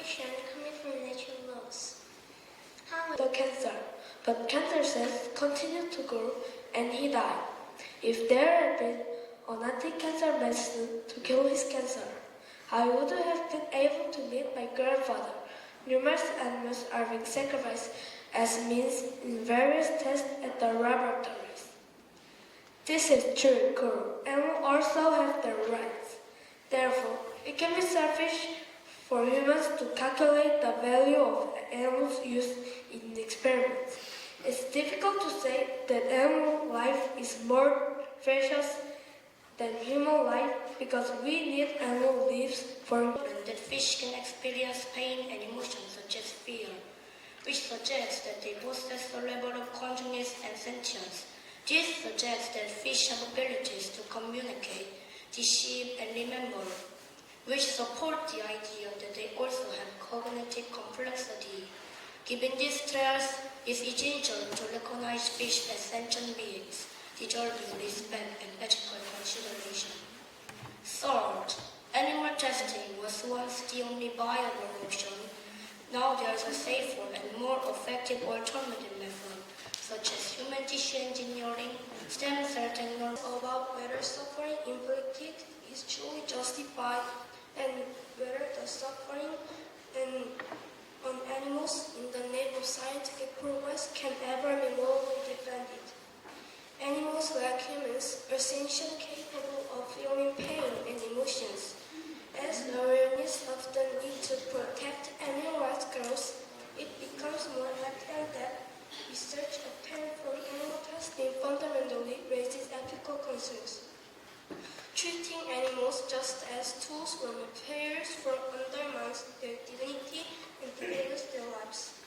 action coming from natural laws. The cancer, but cancer cells continue to grow and he died. If there had been an anti-cancer medicine to kill his cancer, I would have been able to meet my grandfather. Numerous animals are being sacrificed as means in various tests at the laboratories. This is true, Kuro. Animals also have their rights. Therefore, it can be selfish for humans to calculate the value of animals used in experiments. It's difficult to say that animal life is more precious than human life because we need animal lives for that fish can experience pain and emotions such as fear, which suggests that they possess a level of consciousness and sentience. This suggests that fish have abilities to communicate, deceive, and remember, which support the idea that they also have cognitive complexity. Given these traits, it's essential to recognize fish as sentient beings, deserving respect and ethical consideration. Third, animal testing was once the only viable option. Now there's a safer and more effective alternative method, such as human tissue engineering, stem cell technology, about whether suffering inflicted is truly justified and whether the suffering on animals in the name of scientific progress can ever be morally defended. Animals, like humans, are sentient, capable of feeling pain and emotions. As the awareness of the need to protect animal rights grows, it becomes more evident that research obtained from animal testing fundamentally raises ethical concerns. Treating animals just as tools or materials undermines their dignity and damages their lives.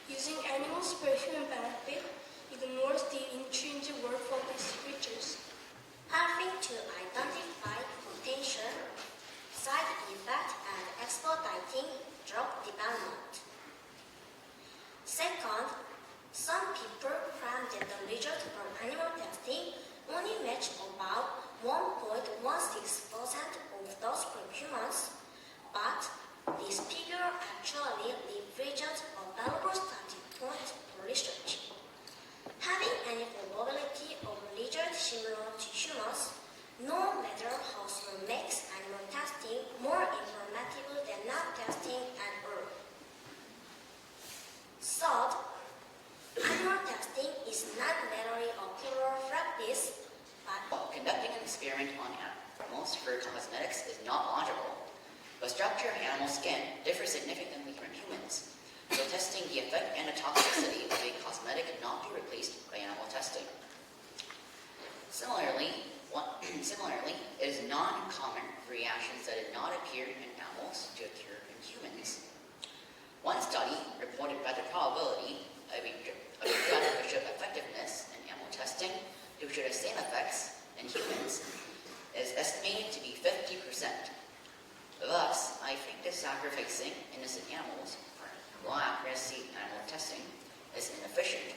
Using animals for human benefit ignores the intrinsic worth of these creatures. Having to identify potential side effects and expediting drug development. Second, some people claim that the results from animal testing only match about 1.16% of those from humans, but this figure actually represents a valuable starting point for research. Having any probability of results similar to humans, no matter how small, makes animal testing more informative than not testing at all. Third, animal testing is not merely a pure practice, but conducting an experiment on animals for cosmetics is not logical. The structure of animal skin differs significantly from humans, so testing the effect and the toxicity of a cosmetic cannot be replaced by animal testing. Similarly, it is not uncommon for reactions that did not appear in animals to occur in humans. One study reported that the probability of a drug to show effectiveness in animal testing to show the same effects in humans is estimated to be 50%. Thus, I think that sacrificing innocent animals for low accuracy animal testing is inefficient.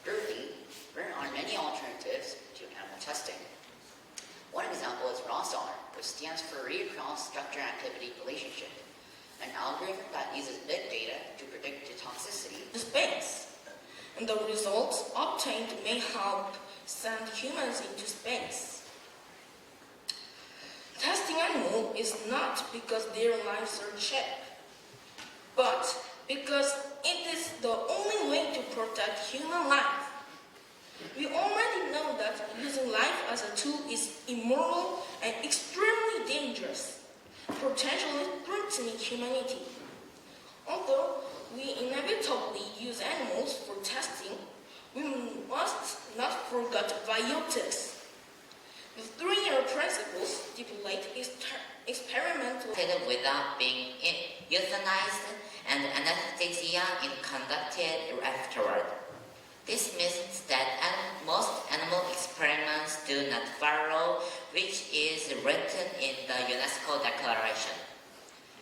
Thirdly, there are many alternatives to animal testing. One example is RAW-STAR, which stands for Read Across Structure-Activity Relationship, an algorithm that uses big data to predict the toxicity of space. And the results obtained may help send humans into space. Testing animals is not because their lives are cheap, but because it is the only way to protect human life. We already know that using life as a tool is immoral and extremely dangerous, potentially threatening humanity. Although we inevitably use animals for testing, we must not forget bioethics. The three-year principles stipulate experimental without being euthanized and anesthesia is conducted afterward. This means that most animal experiments do not follow, which is written in the UNESCO Declaration.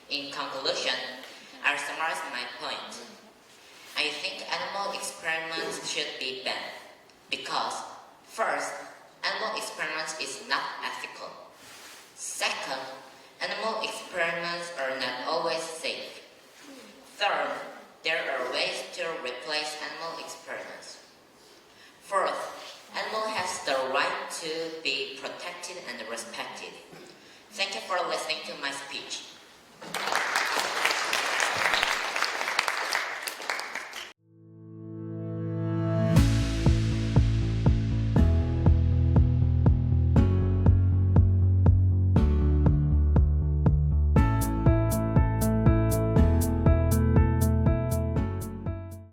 In conclusion, I'll summarize my point. I think animal experiments should be banned because, first, animal experiments is not ethical. Second, animal experiments are not always safe. place animals